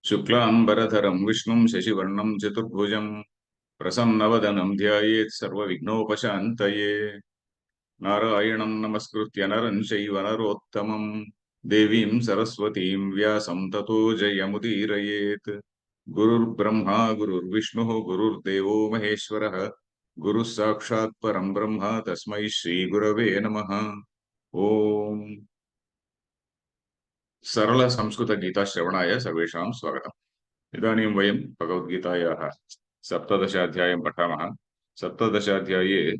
शुक्लांबरधरं विष्णुं शशिवर्णं चतुर्भुजं प्रसन्नवदनं ध्यायेत् सर्वविघ्नोपशान्तये। नारायणं नमस्कृत्य नरं चैव नरोत्तमं देवीं सरस्वतीं व्यासं ततो जयमुदीरयेत्। गुरुर्ब्रह्मा गुरुर्विष्णुः गुरुर्देवो महेश्वरः गुरुः साक्षात् परं ब्रह्म तस्मै श्रीगुरवे नमः। ओम सरल संस्कृत गीता श्रवणाय सर्वेषां स्वागतम्। इदानीं वयं भगवद्गीतायाः सप्तदशाध्यायं पठामः। सप्तदशाध्याये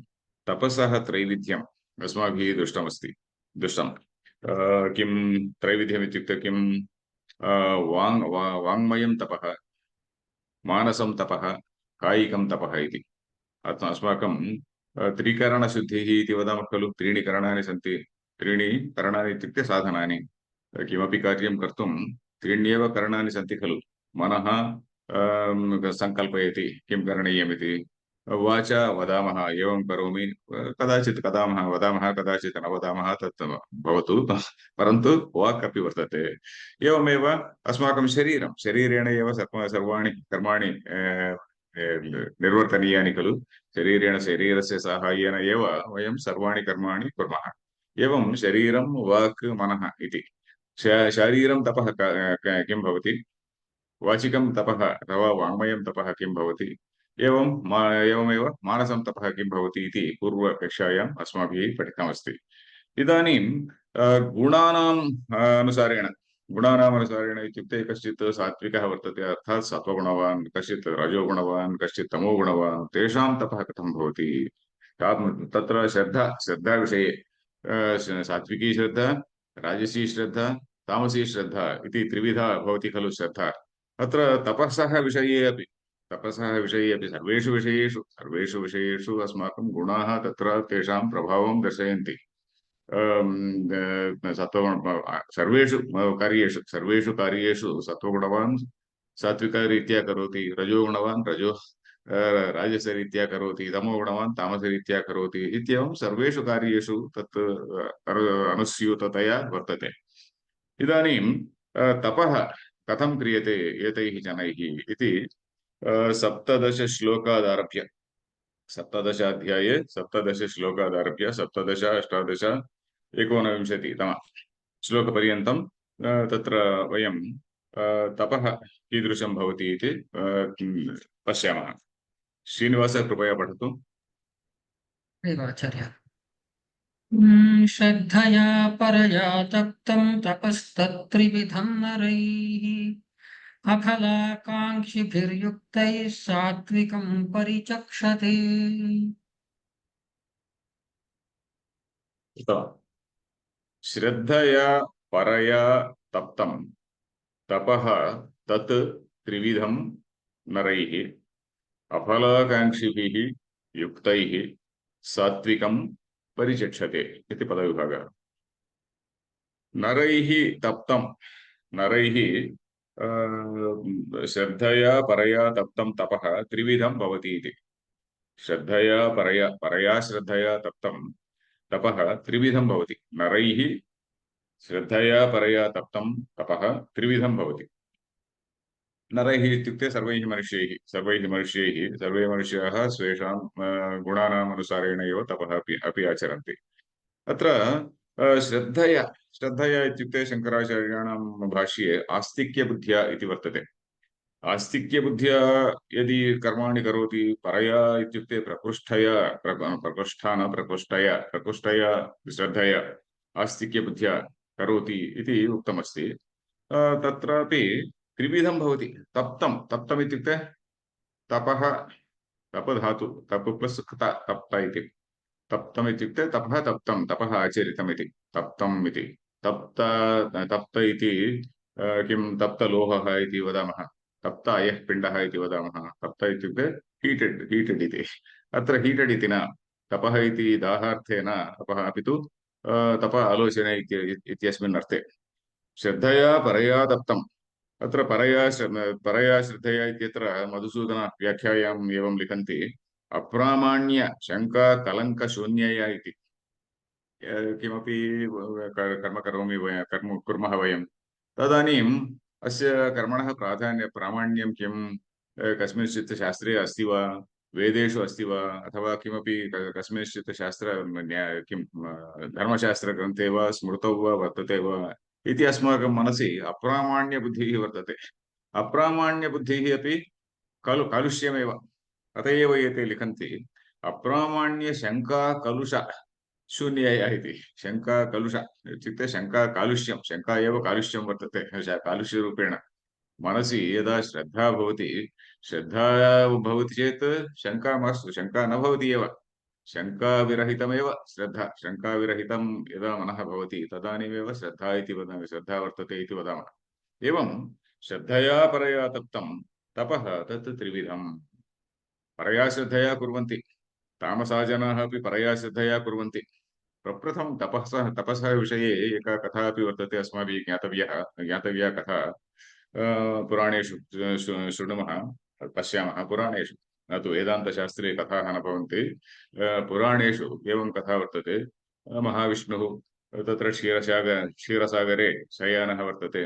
तपसः त्रैविध्यम् अस्माभिः दृष्टम्। किं त्रैविध्यम् इत्युक्ते किं? वाङ्मयं तपः, मानसं तपः, कायिकं तपः इति। अस्माकं त्रिकरणशुद्धिः इति वदामः खलु। त्रीणि करणानि सन्ति। त्रीणि करणानि इत्युक्ते साधनानि। किमपि कार्यं कर्तुं त्रीण्येव करणानि सन्ति खलु। मनः सङ्कल्पयति किं करणीयमिति। वाचा वदामः एवं करोमि, कदाचित् वदामः कदाचित् न वदामः, तत् भवतु। परन्तु वाक् अपि वर्तते। एवमेव अस्माकं शरीरेण एव सर्वाणि कर्माणि निर्वर्तनीयानि खलु। शरीरस्य साहाय्येन एव वयं सर्वाणि कर्माणि कुर्मः। एवं शरीरं वाक् मनः इति शारीरं तपः किं भवति, वाचिकं तपः अथवा वाङ्मयं तपः किं भवति, एवमेव मानसं तपः किं भवति इति पूर्वकक्षायाम् अस्माभिः पठितमस्ति। इदानीं गुणानाम् अनुसारेण गुणानामनुसारेण इत्युक्ते कश्चित् सात्विकः वर्तते, अर्थात् सत्त्वगुणवान्, कश्चित् रजोगुणवान्, कश्चित् तमोगुणवान्, तेषां तपः कथं भवति। तत्र श्रद्धाविषये सात्विकी श्रद्धा, राजसी श्रद्धा, तामसी श्रद्धा इति त्रिविधा भवति खलु श्रद्धा। अत्र तपसः विषये अपि सर्वेषु विषयेषु अस्माकं गुणाः तत्र तेषां प्रभावं दर्शयन्ति। सत्त्वगुण सर्वेषु कार्येषु सत्त्वगुणवान् सात्विकरीत्या करोति, रजोगुणवान् राजसरीत्या करोति, तमोगुणवान् तामसरीत्या करोति इत्येवं सर्वेषु कार्येषु तत् अनुस्यूततया वर्तते। इदानीं तपः कथं क्रियते एतैः जनैः इति सप्तदशश्लोकादारभ्य, सप्तदशाध्याये सप्तदशश्लोकादारभ्य सप्तदश अष्टादश एकोनविंशतितम श्लोकपर्यन्तं तत्र वयं तपः कीदृशं भवति इति पश्यामः। श्रीनिवास कृपया पठतु। आचार्य। श्रद्धया परया तप्तं तपस्तत्त्रिविधं नरैः अफलाकाङ्क्षिभिर्युक्तैः सात्विकं परिचक्षते। श्रद्धया परया तप्तं तपः तत् त्रिविधं नरैः अफलाकाङ्क्षिभिः युक्तैः सात्विकं परिचक्षते इति पदविभागः। नरैः तप्तं, नरैः श्रद्धया परया तप्तं तपः त्रिविधं भवति इति। परया श्रद्धया तप्तं तपः त्रिविधं भवति। नरैः श्रद्धया परया तप्तं तपः त्रिविधं भवति। नरैः इत्युक्ते सर्वे मनुष्याः स्वेषां गुणानाम् अनुसारेण एव तपः अपि आचरन्ति। अत्र श्रद्धया इत्युक्ते शङ्कराचार्याणां भाष्ये आस्तिक्यबुद्ध्या इति वर्तते। आस्तिक्यबुद्ध्या यदि कर्माणि करोति, परया इत्युक्ते प्रकृष्टया श्रद्धया आस्तिक्यबुद्ध्या करोति इति उक्तमस्ति। तत्रापि त्रिविधं भवति। तप्तम् इत्युक्ते तपः, तपधातु, तप प्लस् तप्त इति। तप्तम् इत्युक्ते तपः आचरितम् इति। तप्तम् इति तप्त इति किं तप्तलोहः इति वदामः, तप्त अयः पिण्डः इति वदामः। तप्त इत्युक्ते हीटेड् इति। अत्र हीटेड् इति न, तपः इति दाहार्थेन तपः, अपि तु तप आलोचने इत्यस्मिन् अर्थे। श्रद्धया परया तप्तम्। अत्र परया श्रद्धया इत्यत्र मधुसूदन व्याख्यायाम् एवं लिखन्ति, अप्रामाण्य शङ्का कलङ्कशून्यया इति। किमपि कर्म कुर्मः वयं, तदानीं अस्य कर्मणः प्रामाण्यं किं कस्मिंश्चित् शास्त्रे अस्ति वा वेदेषु अस्ति वा अथवा किमपि कस्मिंश्चित् किं धर्मशास्त्रग्रन्थे वा स्मृतौ वा वर्तते वा इति अस्माकं मनसि अप्रामाण्यबुद्धिः वर्तते। अप्रामाण्यबुद्धिः अपि कालुष्यमेव। अत एव एते लिखन्ति अप्रामाण्यशङ्का कलुष शून्यया इति। शङ्का कलुष इत्युक्ते शङ्का कालुष्यं, शङ्का एव कालुष्यं वर्तते कालुष्यरूपेण। मनसि यदा श्रद्धा भवति, श्रद्धा भवति चेत् शङ्का मास्तु, शङ्का न भवति एव। शङ्काविरहितमेव श्रद्धा, शङ्काविरहितं यदा मनः भवति तदानीमेव श्रद्धा इति वदामः, श्रद्धा वर्तते इति वदामः। एवं श्रद्धया परया तप्तं तपः तत् त्रिविधम्। परया श्रद्धया कुर्वन्ति, तामसा जनाः अपि परया श्रद्धया कुर्वन्ति। प्रप्रथम तपसः विषये एका कथा अपि वर्तते, अस्माभिः ज्ञातव्या कथा। पुराणेषु शृणुमः, पश्यामः पुराणेषु, न तु वेदान्तशास्त्रे कथाः न भवन्ति। पुराणेषु एवं कथा वर्तते। महाविष्णुः तत्र क्षीरसागरे शयनः वर्तते।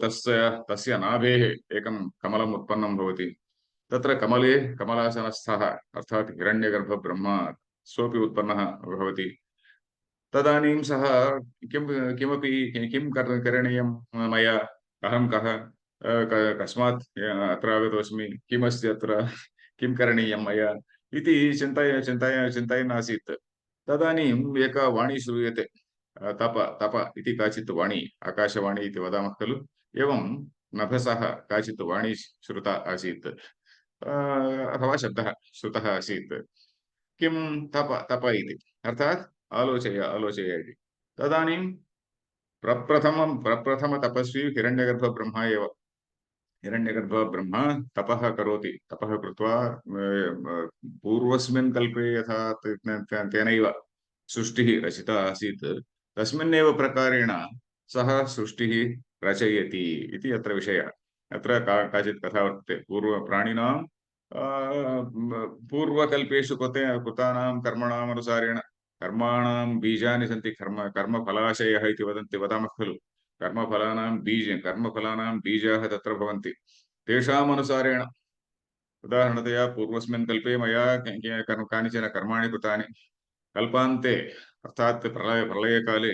तस्य नाभेः एकं कमलम् उत्पन्नं भवति। तत्र कमले कमलासनस्थः अर्थात् हिरण्यगर्भब्रह्मा सोऽपि उत्पन्नः भवति। तदानीं सः किं करणीयं मया, अहं कः, कस्मात् अत्र आगतोऽस्मि, किमस्ति अत्र, किं करणीयं मया इति चिन्तयन् आसीत्। तदानीम् एका वाणी श्रूयते, तप तप इति काचित् वाणी, आकाशवाणी इति वदामः खलु। एवं नभसः काचित् वाणी श्रुता आसीत्, अथवा शब्दः श्रुतः आसीत्। किं तप तप इति, अर्थात् आलोचय आलोचय इति। तदानीं प्रप्रथम तपस्वी हिरण्यगर्भब्रह्मा एव। हिरण्यगर्भब्रह्मा तपः करोति, तपः कृत्वा पूर्वस्मिन् कल्पे यथा तेनैव सृष्टिः रचिता आसीत्, तस्मिन्नेव प्रकारेण सः सृष्टिः रचयति इति अत्र विषयः। अत्र काचित् कथा वर्तते। पूर्वप्राणिनां पूर्वकल्पेषु कृतानां कर्मणाम् अनुसारेण, कर्माणां बीजानि सन्ति, कर्मफलाशयः इति वदामः खलु। कर्मफलानां बीजाः तत्र भवन्ति। तेषाम् अनुसारेण, उदाहरणतया पूर्वस्मिन् कल्पे मया कानिचन कर्माणि कृतानि, कल्पान्ते अर्थात् प्रलयकाले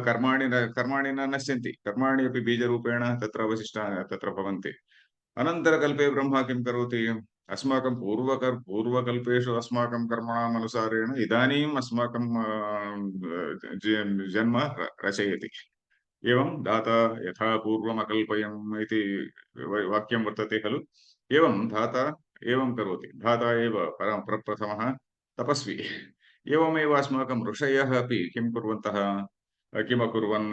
कर्माणि न नश्यन्ति, कर्माणि अपि बीजरूपेण तत्र अवशिष्टानि तत्र भवन्ति। अनन्तरकल्पे ब्रह्मा किं करोति, अस्माकं पूर्वकल्पेषु अस्माकं कर्मणाम् अनुसारेण इदानीम् अस्माकं जन्म रचयति। एवं दाता यथा पूर्वम् अकल्पयन् इति वाक्यं वर्तते खलु। एवं दाता एवं करोति, दाता एव प्रप्रथमः तपस्वी। एवमेव अस्माकं ऋषयः अपि किं कुर्वन्तः, किमकुर्वन्,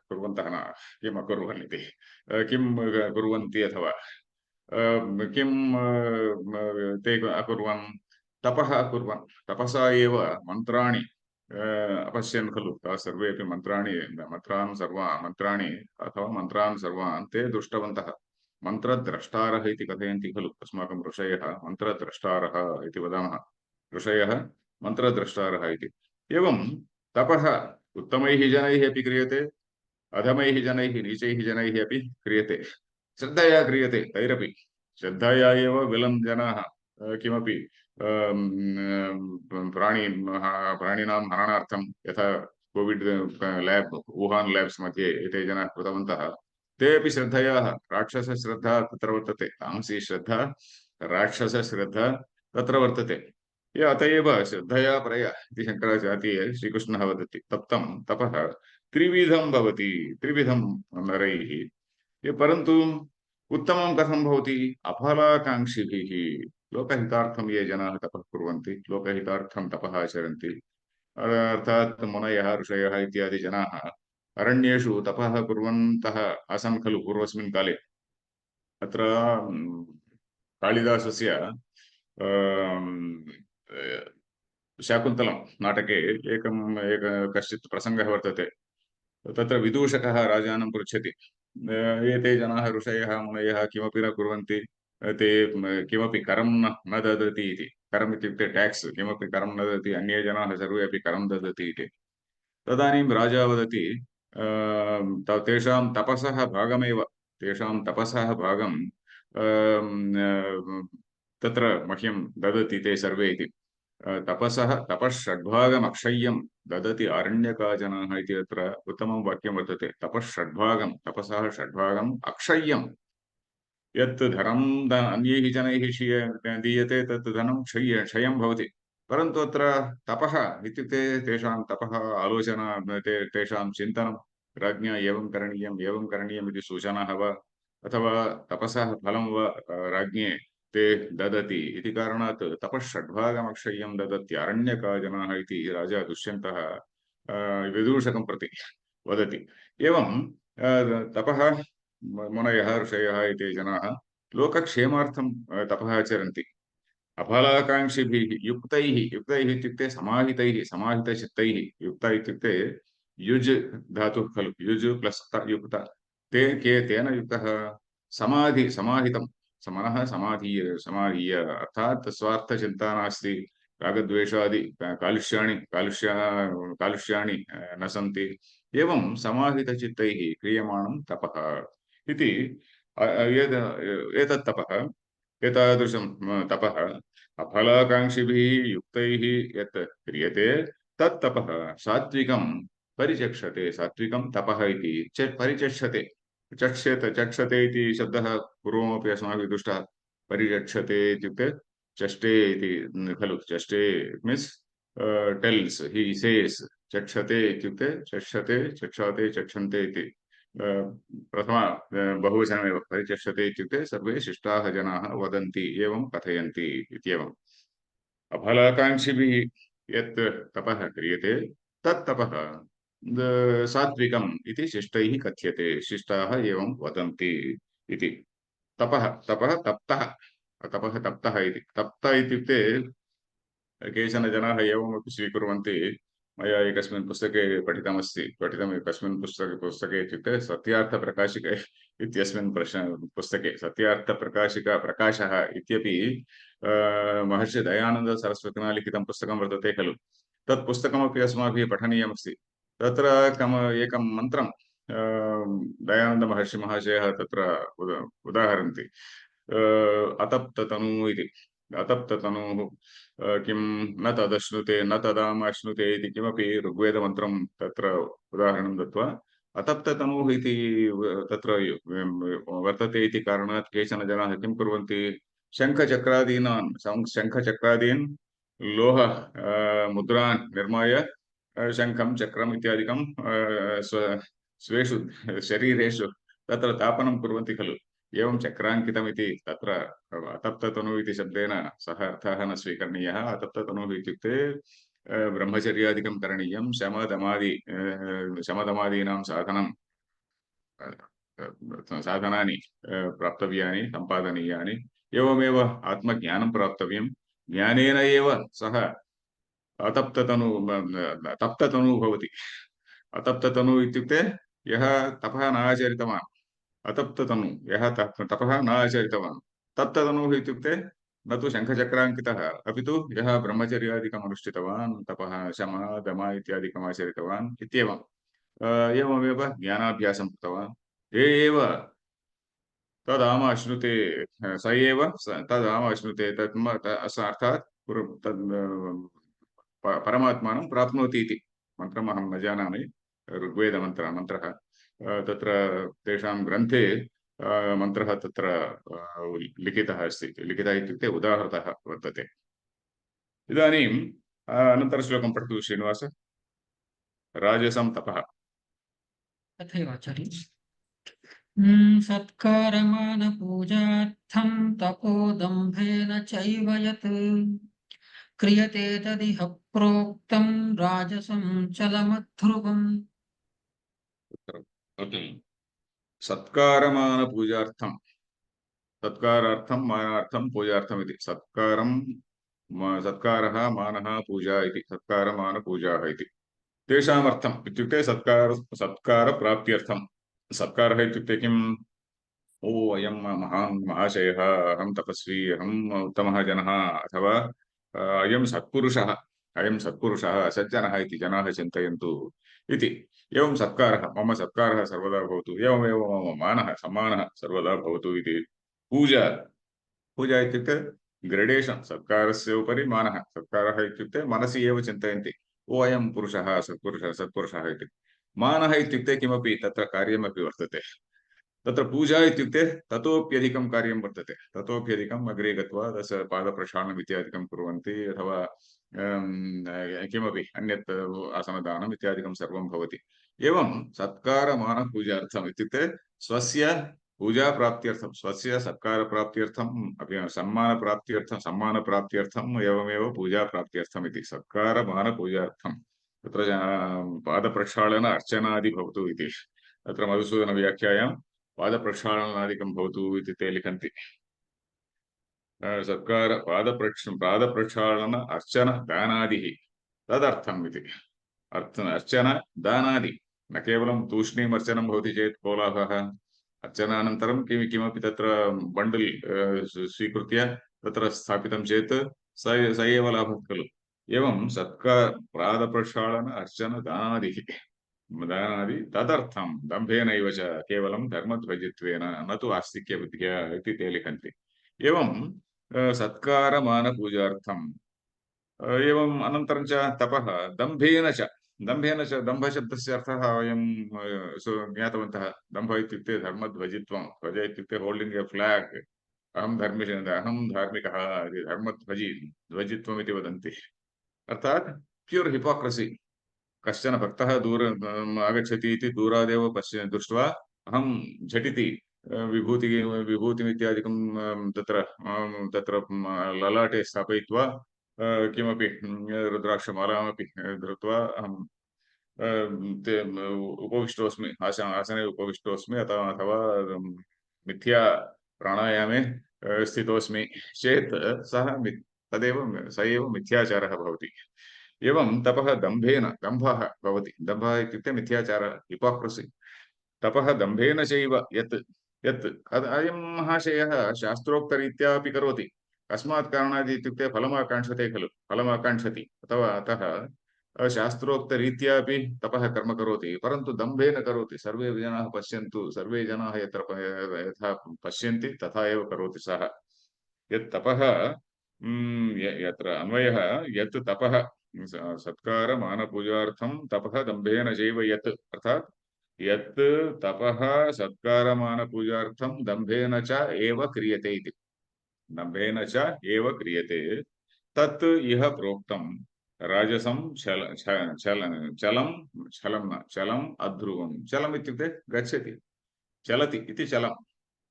कुर्वन्तः न, किम् अकुर्वन् इति, किं कुर्वन्ति अथवा किं ते अकुर्वन्, तपः अकुर्वन्, तपसा एव मन्त्राणि अपश्यन् खलु। सर्वेपि मन्त्राणि अथवा मन्त्रान् सर्वान् ते दृष्टवन्तः। मन्त्रद्रष्टारः इति कथयन्ति खलु अस्माकं ऋषयः, मन्त्रद्रष्टारः इति वदामः। ऋषयः मन्त्रद्रष्टारः इति। एवं तपः उत्तमैः जनैः अपि क्रियते, अधमैः जनैः नीचैः जनैः अपि क्रियते। श्रद्धया क्रियते तैरपि। श्रद्धया एव विलन् जनाः किमपि प्राणिनां हरणार्थं, यथा कोविड लैब वुहान लैब्स मध्ये एते जनाः कृतवन्तः, ते अपि श्रद्धया, राक्षसश्रद्धा तत्र वर्तते, तामसी श्रद्धा, राक्षसश्रद्धा तत्र वर्तते। अत एव श्रद्धया परया इति शङ्कराचार्ये श्रीकृष्णः वदति, तप्तं तपः त्रिविधं भवति, त्रिविधं नरैः। परन्तु उत्तमं कथं भवति, अफलाकाङ्क्षिभिः। लोकहितार्थं ये जनाः तपः कुर्वन्ति, लोकहितार्थं तपः आचरन्ति, अर्थात् मुनयः ऋषयः इत्यादि जनाः अरण्येषु तपः कुर्वन्तः आसन् खलु पूर्वस्मिन् काले। अत्र कालिदासस्य शाकुन्तलं नाटके कश्चित् प्रसङ्गः वर्तते। तत्र विदूषकः राजानं पृच्छति, एते जनाः ऋषयः मुनयः किमपि न कुर्वन्ति, ते किमपि करं न ददति इति। करम् इत्युक्ते ट्याक्स्, किमपि करं न ददति, अन्ये जनाः सर्वे अपि करं ददति इति। तदानीं राजा वदति, तेषां तपसः भागमेव तेषां तपसः भागं तत्र मह्यं ददति ते सर्वे इति तपसः तपःषड्भागमक्षय्यं ददति आरण्यकाजनाः इति अत्र उत्तमं वाक्यं वर्तते तपःषड्भागं तपसः षड्भागम् अक्षय्यं यत् धनं अन्यैः जनैः दीयते तत् धनं क्षयं भवति परन्तु अत्र तपः इत्युक्ते तेषां तपः आलोचना तेषां चिन्तनं राज्ञा एवं करणीयम् इति सूचनाः वा अथवा तपसः फलं वा राज्ञे ते ददति इति कारणात् तपःषड्भागमक्षय्यं ददत्यरण्यकाजनाः इति राजा दुष्यन्तः विदूषकं प्रति वदति एवं तपः मुनयः ऋषयः इति जनाः लोकक्षेमार्थं तपः आचरन्ति अफलाकाङ्क्षिभिः युक्तैः इत्युक्ते समाहितचित्तैः युक्त इत्युक्ते युज् धातुः खलु युज् प्लस् युक्त तेन युक्तः समाहितं मनः समाधीय अर्थात् स्वार्थचिन्ता नास्ति रागद्वेषादि कालुष्याणि न सन्ति एवं समाहितचित्तैः क्रियमाणं तपः इति एतत् तपः एतादृशं तपः अफलाकाङ्क्षिभिः युक्तैः यत् क्रियते तत् तपः सात्विकं परिचक्षते सात्विकं तपः इति परिचक्षते चक्षते इति शब्दः पूर्वमपि अस्माभिः दृष्टः परिचक्षते इत्युक्ते चष्टे इति खलु चष्टे मीन्स् टेल्स् हि सेस् चक्षते इत्युक्ते चक्षते चक्षाते चक्षन्ते इति प्रथमा बहुवचनमेव परिचक्षते इत्युक्ते सर्वे शिष्टाः जनाः वदन्ति एवं कथयन्ति इत्येवम् अफलाकाङ्क्षिभिः यत् तपः क्रियते तत् तपः सात्विकम् इति शिष्टैः कथ्यते शिष्टाः एवं वदन्ति इति तपः तपः इति तप्त इत्युक्ते केचन जनाः एवमपि स्वीकुर्वन्ति मया एकस्मिन् पुस्तके पठितम् एकस्मिन् पुस्तके इत्युक्ते सत्यार्थप्रकाशिका इत्यस्मिन् पुस्तके सत्यार्थप्रकाशिका प्रकाशः इत्यपि महर्षि दयानन्द सरस्वतिना लिखितं पुस्तकं वर्तते खलु तत् पुस्तकमपि अस्माभिः पठनीयमस्ति तत्र एकं मन्त्रं दयानन्द महर्षि महाशयः तत्र उदाहरन्ति अतप्ततनु इति अतप्ततनुः किं न तदश्नुते न तदामश्नुते इति किमपि ऋग्वेदमन्त्रं तत्र उदाहरणं दत्वा अतप्ततनुः इति तत्र वर्तते इति कारणात् केचन जनाः किं कुर्वन्ति शङ्खचक्रादीन् लोह मुद्रान् निर्माय शङ्खं चक्रम् इत्यादिकं स्वेषु शरीरेषु तत्र तापनं कुर्वन्ति खलु एवं चक्राङ्कितमिति तत्र अतप्ततनु इति शब्देन सः अर्थः न स्वीकरणीयः अतप्ततनुः इत्युक्ते ब्रह्मचर्यादिकं करणीयं शमदमादीनां साधनानि प्राप्तव्यानि सम्पादनीयानि एवमेव आत्मज्ञानं प्राप्तव्यं ज्ञानेन एव सः तप्ततनु भवति अतप्ततनु इत्युक्ते यः तपः न आचरितवान् अतप्ततनु यः तपः न आचरितवान् तप्ततनुः इत्युक्ते न तु शङ्खचक्राङ्कितः अपि तु यः ब्रह्मचर्यादिकम् अनुष्ठितवान् तपः शम दम इत्यादिकम् आचरितवान् इत्येवम् एवमेव ज्ञानाभ्यासं कृतवान् ये एव तदाम अश्नुते स एव तदाम अश्नुते अर्थात् परमात्मानं प्राप्नोति इति मन्त्रम् अहं न जानामि ऋग्वेदमन्त्रः तत्र तेषां ग्रन्थे मन्त्रः तत्र लिखितः अस्ति लिखितः इत्युक्ते उदाहृतः वर्तते इदानीम् अनन्तरश्लोकं पठतु श्रीनिवास राजसं तपः तथैव आचार्य सत्कारमानपूजार्थं तपोदम्भेन चैव यत् क्रियते तदिह प्रोक्तं राजसं चलमध्रुवम् सत्कारमानपूजार्थं सत्कारार्थं मानार्थं पूजार्थम् इति सत्कारः मानः पूजा इति सत्कारमानपूजाः इति तेषाम् अर्थम् इत्युक्ते सत्कारप्राप्त्यर्थं सत्कारः इत्युक्ते किम् ओ अयं महान् महाशयः अहं तपस्वी अहम् उत्तमः जनः अथवा अयं सत्पुरुषः अयं सत्पुरुषः सज्जनः इति जनाः चिन्तयन्तु इति। एवं सत्कारः, मम सत्कारः सर्वदा भवतु, एवमेव मम मानः सम्मानः सर्वदा भवतु इति। पूजा, पूजा इत्युक्ते ग्रेडेशन्, सत्कारस्य उपरि मानः। सत्कारः इत्युक्ते मनसि एव चिन्तयन्ति, ओ अयं पुरुषः सत्पुरुषः सत्पुरुषः इति। मानः इत्युक्ते किमपि तत्र कार्यमपि वर्तते। तत्र पूजा इत्युक्ते ततोप्यधिकं कार्यं वर्तते। ततोप्यधिकम् अग्रे गत्वा तस्य पादप्रक्षालनम् इत्यादिकं कुर्वन्ति, अथवा किमपि अन्यत् आसनदानम् इत्यादिकं सर्वं भवति। एवं सत्कारमानपूजार्थम् इत्युक्ते स्वस्य पूजाप्राप्त्यर्थं, स्वस्य सत्कारप्राप्त्यर्थम् अपि सम्मानप्राप्त्यर्थम् एवमेव पूजाप्राप्त्यर्थम् इति। सत्कारमानपूजार्थं तत्र पादप्रक्षालन अर्चनादि भवतु इति। अत्र मधुसूदनव्याख्यायां पादप्रक्षालनादिकं भवतु इति ते लिखन्ति। सत्कार पादप्रक्षालन अर्चन दानादिः तदर्थम् इति। अर्चन दानादि, न केवलं तूष्णीम् अर्चनं भवति चेत् कोलाहलः, अर्चनानन्तरं किमपि तत्र बण्डल् स्वीकृत्य तत्र स्थापितं चेत् स एव लाभः खलु। एवं पादप्रक्षालन अर्चन दानादिः, दानादि तदर्थं दम्भेनैव च केवलं धर्मध्वजित्वेन न तु आस्तिक्यबुद्ध्या इति ते लिखन्ति। एवं सत्कारमानपूजार्थं, एवम् अनन्तरं च तपः दम्भेन च। दम्भशब्दस्य अर्थः वयं ज्ञातवन्तः। दम्भ इत्युक्ते धर्मध्वजित्वं, ध्वज इत्युक्ते होल्डिङ्ग् ए फ्लाग्, अहं धार्मिकः इति ध्वजित्वम् इति वदन्ति। अर्थात् प्यूर् हिपोक्रेसी। कश्चन भक्तः आगच्छति इति दूरादेव दृष्ट्वा अहं झटिति विभूतिमित्यादिकं तत्र ललाटे स्थापयित्वा किमपि रुद्राक्षमालामपि धृत्वा अहं उपविष्टोऽस्मि, आसने उपविष्टोऽस्मि, अथवा मिथ्या प्राणायामे स्थितोऽस्मि चेत् स एव मिथ्याचारः भवति। एवं तपः दम्भेन, दम्भः भवति। दम्भः इत्युक्ते मिथ्याचारः, हिपोक्रेसी। तपः दम्भेन चैव यत् अयं महाशयः शास्त्रोक्तरीत्या अपि करोति। कस्मात् कारणात् इत्युक्ते फलमाकाङ्क्षते खलु, फलमाकाङ्क्षति, अथवा अतः शास्त्रोक्तरीत्या अपि तपः कर्म करोति, परन्तु दम्भेन करोति। सर्वे जनाः पश्यन्तु, सर्वे जनाः यथा पश्यन्ति तथा एव करोति सः। यत् तपः, यत्र अन्वयः, यत् तपः सत्कारमानपूजार्थं तपः दम्भेन चैव यत्, अर्थात् यत् तपः सत्कारमानपूजार्थं दम्भेन च एव क्रियते इति। दम्भेन च एव क्रियते। तत् इह प्रोक्तं राजसं चलम् अध्रुवम्। चलम् इत्युक्ते गच्छति, चलति इति चलम्।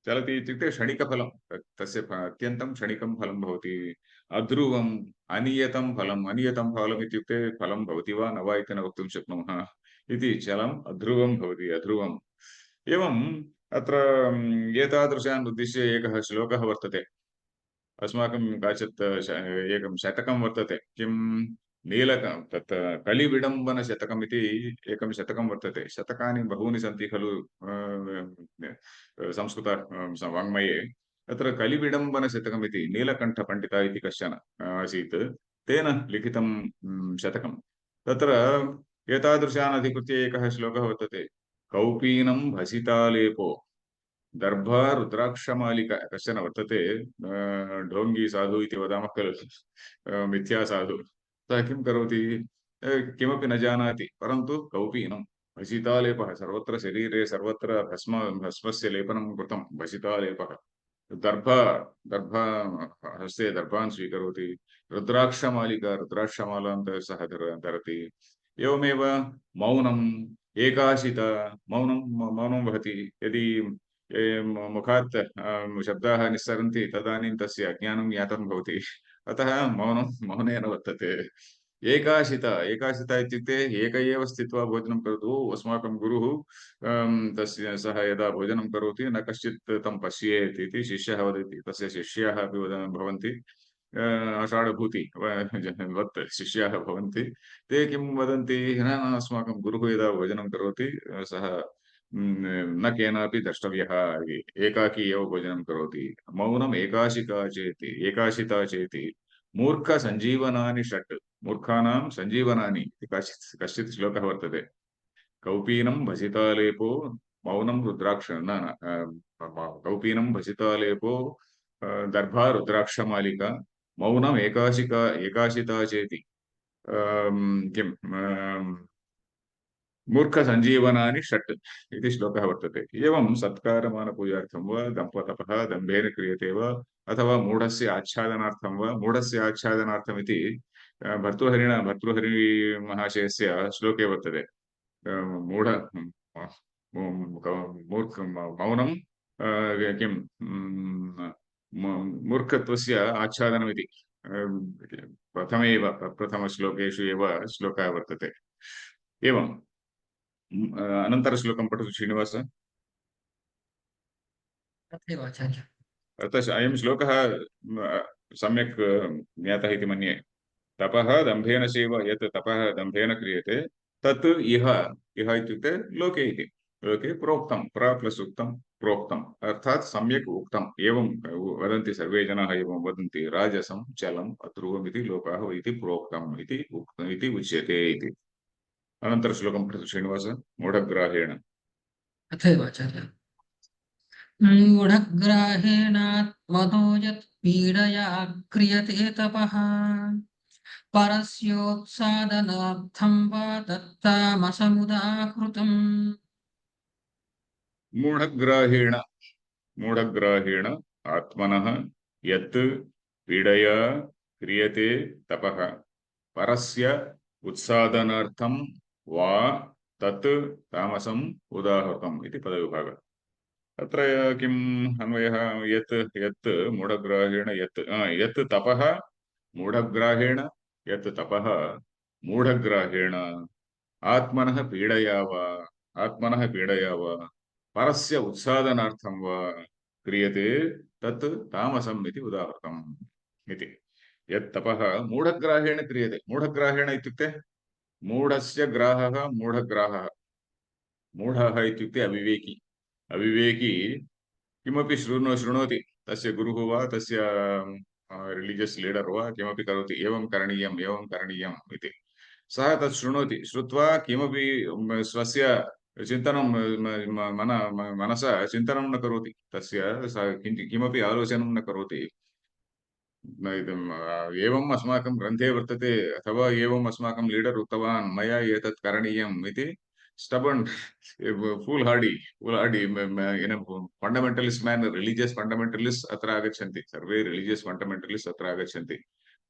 चलति इत्युक्ते क्षणिकफलं, तस्य अत्यन्तं क्षणिकं फलं भवति। अध्रुवम्, अनियतं फलम्। अनियतं फलम् इत्युक्ते फलं भवति वा न वा इति न वक्तुं शक्नुमः इति। चलम् अध्रुवं भवति, अध्रुवम्। एवम् अत्र एतादृशान् उद्दिश्य एकः श्लोकः वर्तते। अस्माकं काचित् एकं शतकं वर्तते, किं तत् कलिविडम्बनशतकम् इति एकं शतकं वर्तते। शतकानि बहूनि सन्ति खलु संस्कृत वाङ्मये। तत्र कलिविडम्बनशतकम् इति नीलकण्ठपण्डितः इति कश्चन आसीत्, तेन लिखितं शतकं। तत्र एतादृशान् अधिकृत्य एकः श्लोकः वर्तते। कौपीनं भसितालेपो दर्भा रुद्राक्षमालिका। कश्चन वर्तते ढोङ्गी साधु इति वदामः खलु, मिथ्या साधु। सः किं करोति, किमपि न जानाति, परन्तु कौपीनं भसितालेपः, सर्वत्र शरीरे सर्वत्र भस्मस्य लेपनं कृतं, भसितालेपः। दर्भा हस्ते दर्भान् स्वीकरोति, रुद्राक्षमालिका, रुद्राक्षमालां सः धरति। एवमेव मौनम्, एकाशिता, मौनं वहति। यदि मुखात् शब्दाः निस्सरन्ति तदानीं तस्य अज्ञानं ज्ञातं भवति, अतः मौनेन वर्तते। एकाशिता इत्युक्ते एक एव स्थित्वा भोजनं करोतु। अस्माकं गुरुः तस्य सः यदा भोजनं करोति न कश्चित् तं पश्येत् इति शिष्यः वदति। तस्य शिष्याः अपि भवन्ति, आषाढभूति वत् शिष्याः भवन्ति। ते किं वदन्ति, न अस्माकं गुरुः यदा भोजनं करोति सः न केनापि द्रष्टव्यः, एकाकी एव भोजनं करोति। मौनम् एकाशिता चेति मूर्खसञ्जीवनानि षट् मूर्खाणां सञ्जीवनानि इति कश्चित् श्लोकः वर्तते। कौपीनं भसितालेपो मौनं रुद्राक्ष न न कौपीनं भसितालेपो दर्भा रुद्राक्षमालिका मौनम् एकाशिका एकाशिता चेति किं मूर्खसञ्जीवनानि षट् इति श्लोकः वर्तते। एवं सत्कारमानपूजार्थं वा दम्पतपः दम्भेन क्रियते वा अथवा मूढस्य आच्छादनार्थं वा मूढस्य आच्छादनार्थमिति भर्तृहरिमहाशयस्य श्लोके वर्तते। मूढ मूर्ख मौनं किं मूर्खत्वस्य आच्छादनमिति प्रथमश्लोकेषु एव श्लोकः वर्तते। एवं अनन्तरश्लोकं पठतु श्रीनिवास। तथैव आचार्य। अतः अयं श्लोकः सम्यक् ज्ञातः इति मन्ये। तपः दम्भेन सेव यत् तपः दम्भेन क्रियते तत् इह इह इत्युक्ते लोके इति लोके प्रोक्तं प्र प्लस् उक्तं प्रोक्तम् अर्थात् सम्यक् उक्तम् एवं वदन्ति सर्वे जनाः एवं वदन्ति राजसं चलम् अध्रुवम् इति लोकाः इति प्रोक्तम् इति उच्यते इति। अनन्तरश्लोकं पठतु श्रीनिवास। मूढग्राहेण तथैव आचार्य। मूढग्राहेणात्मनो यत् पीडया क्रियते तपः परस्योत्सादनार्थं वा दत्तामसमुदाहृतम्। मूढग्राहेण आत्मनः यत् पीडया क्रियते तपः परस्य उत्सादनार्थं वा तत् तामसम् उदाहृतम् इति पदविभागः। अत्र किम् अन्वयः यत् यत् मूढग्राहेण यत् तपः मूढग्राहेण यत् तपः मूढग्राहेण आत्मनः पीडया वा परस्य उत्सादनार्थं वा क्रियते तत् तामसम् इति उदाहृतम् इति। यत् तपः मूढग्राहेण क्रियते मूढग्राहेण इत्युक्ते मूढस्य ग्राहः मूढग्राहः मूढः इत्युक्ते अविवेकी अविवेकी किमपि शृणोति तस्य गुरुः वा तस्य रिलीजियस् लीडर् वा किमपि करोति एवं करणीयम् इति सः तत् शृणोति श्रुत्वा किमपि स्वस्य चिन्तनं मनसा चिन्तनं न करोति तस्य सः किमपि आलोचनं न करोति। एवम् अस्माकं ग्रन्थे वर्तते अथवा एवम् अस्माकं लीडर् उक्तवान् मया एतत् करणीयम् इति stubborn foolhardy in a fundamentalist manner religious fundamentalists अत्र आगच्छन्ति सर्वे religious fundamentalists अत्र आगच्छन्ति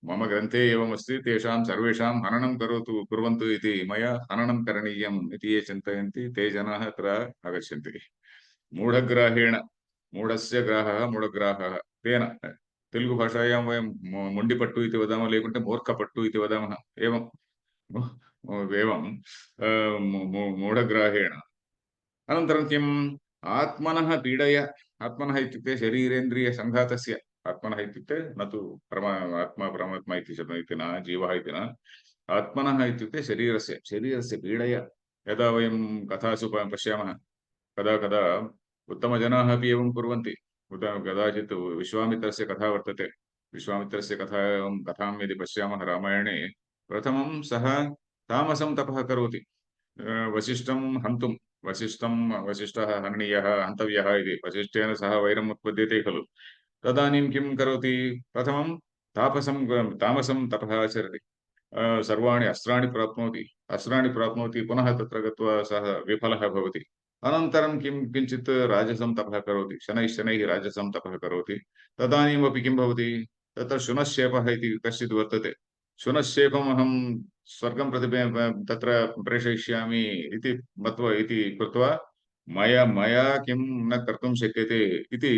मम ग्रन्थे एवमस्ति तेषां सर्वेषां हननं कुर्वन्तु इति मया हननं करणीयम् इति ये चिन्तयन्ति ते जनाः अत्र आगच्छन्ति। मूढग्राहेण मूढस्य ग्राहः मूढग्राहः तेन तेलुगु भाषायां वयं मोण्डिपट्टु इति वदामः लेकुंटे मूर्खपट्टु इति वदामः एवं एवं मूढग्राहेण। अनन्तरं किम् आत्मनः पीडया आत्मनः इत्युक्ते शरीरेन्द्रियसङ्घातस्य आत्मनः इत्युक्ते न तु आत्मा परमात्मा इति न जीवः इति न आत्मनः इत्युक्ते शरीरस्य पीडया यदा वयं कथासु पश्यामः कदा कदा उत्तमजनाः अपि एवं कुर्वन्ति कदाचित् विश्वामित्रस्य कथा वर्तते विश्वामित्रस्य कथां यदि पश्यामः रामायणे प्रथमं सः तामसं तपः करोति वसिष्ठं हन्तुं वसिष्ठः हरणीयः हन्तव्यः इति वसिष्ठेन सह वैरम् उत्पद्यते खलु तदानीं किं करोति प्रथमं तामसं तपः आचरति सर्वाणि अस्त्राणि प्राप्नोति पुनः तत्र गत्वा सः विफलः भवति अनन्तरं किञ्चित् राजसं तपः करोति शनैः राजसं तपः करोति तदानीमपि किं भवति तत्र शुनश्शेपः इति कश्चित् वर्तते शुनश्शेपम् अहं स्वर्गं प्रति तत्र प्रेषयिष्यामि इति मत्वा इति कृत्वा मया किं न कर्तुं शक्यते इति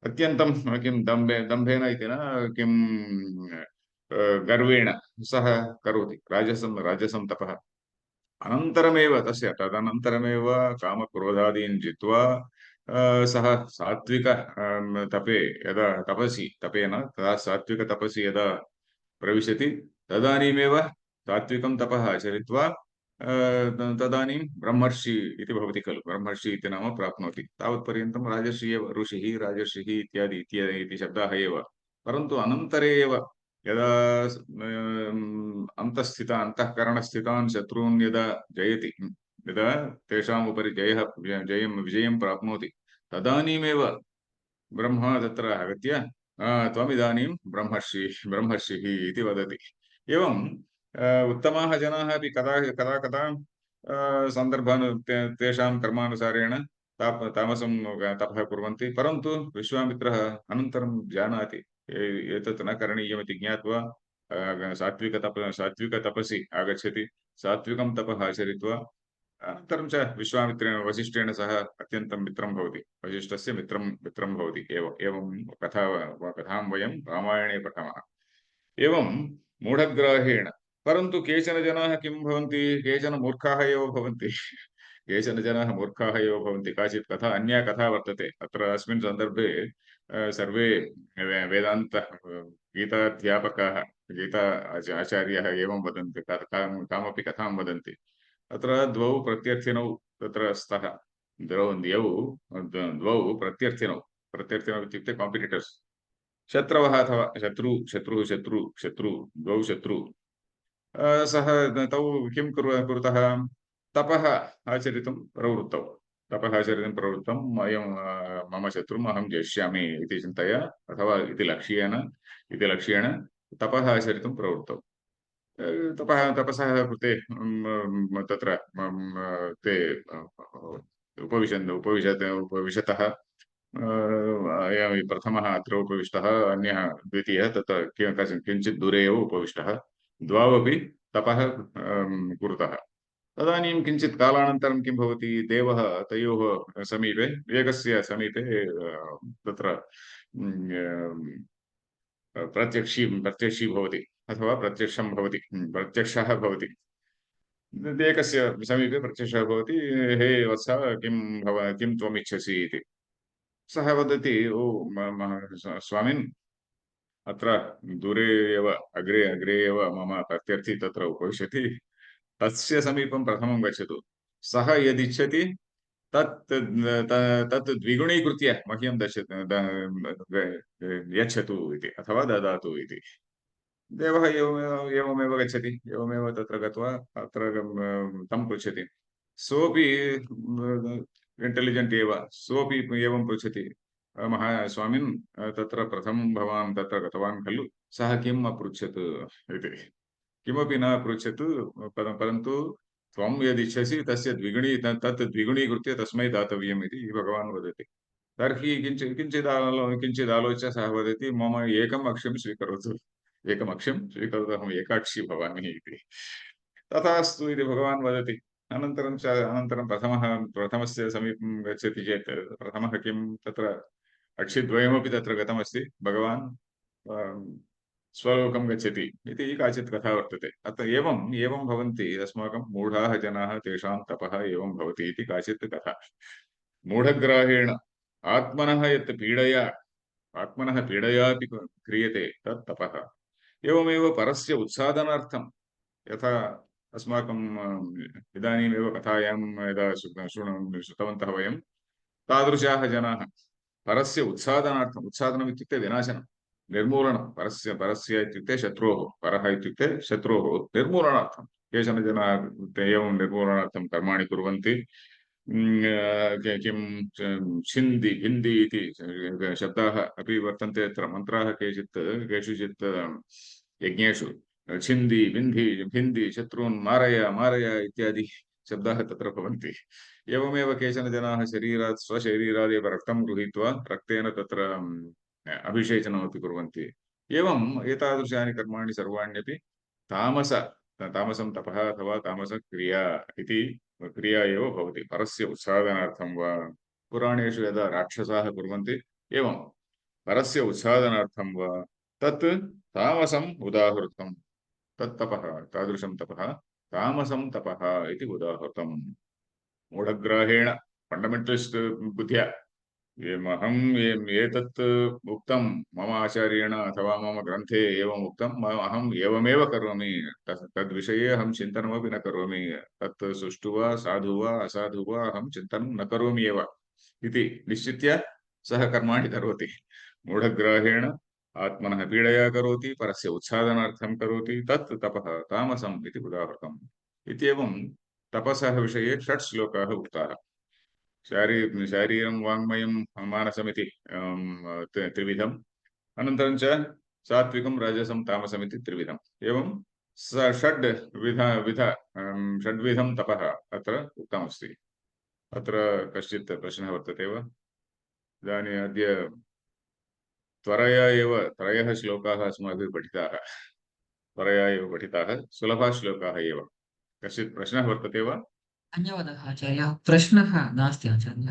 अत्यन्तं किं दम्भेन इति न किं गर्वेण सः करोति राजसं तपः अनन्तरमेव तदनन्तरमेव कामक्रोधादीन् जित्वा सः सात्विक तपे यदा तपेन तदा सात्विक तपसि यदा प्रविशति तदानीमेव सात्विकं तपः आचरित्वा तदानीं ब्रह्मर्षि इति भवति खलु ब्रह्मर्षि इति नाम प्राप्नोति तावत्पर्यन्तं राजर्षि एव ऋषिः राजर्षिः इत्यादि इति शब्दाः एव परन्तु अनन्तरे एव यदा अन्तःकरणस्थितान् शत्रून् यदा जयति, यदा तेषाम् उपरि विजयं प्राप्नोति, तदानीमेव ब्रह्मा तत्र आगत्य त्वमिदानीं ब्रह्मर्षिः इति वदति। एवं उत्तमाः जनाः अपि कदा कदा कदा सन्दर्भान् तेषां कर्मानुसारेण तामसं तपः कुर्वन्ति, परन्तु विश्वामित्रः अनन्तरं जानाति एतत् न करणीयमिति ज्ञात्वा सात्विकतपसि आगच्छति, सात्विकं तपः आचरित्वा अनन्तरं च विश्वामित्रेण वसिष्ठेन सह अत्यन्तं मित्रं भवति, वसिष्ठस्य मित्रं भवति। एवं कथां वयं रामायणे पठामः। एवं मूढग्राहेण, परन्तु केचन जनाः किं भवन्ति, केचन मूर्खाः एव भवन्ति। केचन जनाः मूर्खाः एव भवन्ति। काचित् कथा, अन्या कथा वर्तते अत्र अस्मिन् सन्दर्भे। सर्वे वेदान्त गीताध्यापकाः, गीता आचार्याः एवं वदन्ति, कामपि कथां वदन्ति। अत्र द्वौ प्रत्यर्थिनौ तत्र स्तः, द्वौ प्रत्यर्थिनौ इत्युक्ते काम्पिटिटर्स्, शत्रवः अथवा शत्रु द्वौ शत्रु। सः तौ किं कुरुतः, तपः आचरितुं प्रवृत्तौ, तपः आचरितुं प्रवृत्तं, मम शत्रुम् अहं जेष्यामि इति चिन्तया अथवा इति लक्ष्येण तपः आचरितुं प्रवृत्तौ। तपसः कृते तत्र ते उपविशतः, प्रथमः अत्र उपविष्टः, अन्यः द्वितीयः तत्र किञ्चित् दूरे एव उपविष्टः, द्वौ अपि तपः कुरुतः। तदानीं किञ्चित् कालानन्तरं किं भवति, देवः तयोः समीपे, एकस्य समीपे तत्र प्रत्यक्षी भवति अथवा प्रत्यक्षः भवति। एकस्य समीपे प्रत्यक्षः भवति, हे वत्स, किं त्वम् इच्छसि इति। सः वदति, ओ स्वामिन्, अत्र दूरे एव अग्रे एव मम प्रत्यर्थी तत्र उपविशति, तस्य समीपं प्रथमं गच्छतु, सः यदिच्छति तत् द्विगुणीकृत्य मह्यं यच्छतु इति अथवा ददातु इति। देवः एवमेव गच्छति, एवमेव तत्र गत्वा अत्र तं पृच्छति। सोऽपि इंटेलिजेंट एव, सोऽपि एवं पृच्छति, महास्वामिन्, तत्र प्रथमं भवान् तत्र गतवान् खलु, सः किम् अपृच्छत् इति। किमपि न अपृच्छत्, परन्तु त्वं यदिच्छसि तस्य तत् द्विगुणीकृत्य तस्मै दातव्यम् इति भगवान् वदति। तर्हि किञ्चित् आलोच्य सः वदति, मम एकम् अक्ष्यं स्वीकरोतु, अहम् एकाक्षी भवामि इति। तथास्तु इति भगवान् वदति। अनन्तरं प्रथमस्य समीपं गच्छति चेत् प्रथमः किं, तत्र अक्षिद्वयमपि तत्र गतमस्ति, भगवान् स्वलोकं गच्छति इति काचित् कथा वर्तते। अतः एवं भवन्ति अस्माकं मूढाः जनाः, तेषां तपः एवं भवति इति काचित् कथा। मूढग्राहेण आत्मनः यत् पीडयापि क्रियते तत् तपः। एवमेव परस्य उत्सादनार्थं, यथा अस्माकं इदानीमेव कथायां यदा श्रुतवन्तः वयं, तादृशाः जनाः परस्य उत्सादनार्थम्, उत्सादनम् इत्युक्ते विनाशनं, निर्मूलनं, परस्य इत्युक्ते शत्रोः, परः इत्युक्ते शत्रोः निर्मूलनार्थं केचन जनाः एवं निर्मूलनार्थं कर्माणि कुर्वन्ति। किं छिन्दी भिन्दी इति शब्दाः अपि वर्तन्ते अत्र, मन्त्राः केषुचित् यज्ञेषु छिन्दी भिन्दी शत्रून् मारय इत्यादि शब्दाः तत्र भवन्ति। एवमेव केचन जनाः स्वशरीरादेव रक्तं गृहीत्वा रक्तेन तत्र अभिषेचनमपि कुर्वन्ति। एवम् एतादृशानि कर्माणि सर्वाण्यपि तामसं तपः अथवा तामसक्रिया इति क्रिया एव भवति, परस्य उत्सादनार्थं वा। पुराणेषु यदा राक्षसाः कुर्वन्ति, एवं परस्य उत्सादनार्थं वा तत् तामसम् उदाहृतम्, तत्तपः, तादृशं तपः तामसं तपः इति उदाहृतम्। मूढग्राहेण, फण्डमेण्टलिस्ट् बुद्ध्या, एतत् उक्तं मम आचार्येण अथवा मम ग्रन्थे एवम् उक्तम्, अहम् एवमेव करोमि, तद्विषये अहं चिन्तनमपि न करोमि, तत् सुष्ठु वा साधु वा असाधु वा अहं चिन्तनं न करोमि एव इति निश्चित्य सः कर्माणि करोति। मूढग्राहेण आत्मनः पीडया करोति, परस्य उच्छादनार्थं करोति, तत् तपः तामसम् इति उदाहृतम्। इत्येवं तपसः विषये 6 श्लोकाः उक्ताः। शारीरं वाङ्मयं मानसमिति त्रिविधम्, अनन्तरं च सात्विकं राजसं तामसमिति त्रिविधम्। एवं षड्विधं तपः अत्र उक्तमस्ति। अत्र कश्चित् प्रश्नः वर्तते वा? इदानीम् अद्य त्वरया एव 3 श्लोकाः अस्माभिः पठिताः, त्वरया एव पठिताः, सुलभाः श्लोकाः एव। कश्चित् प्रश्नः वर्तते वा? धन्यवादः आचार्य। प्रश्नः नास्ति आचार्य।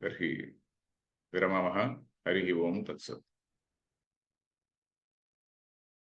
तर्हि विरमामः। हरिः ओं तत्सत्।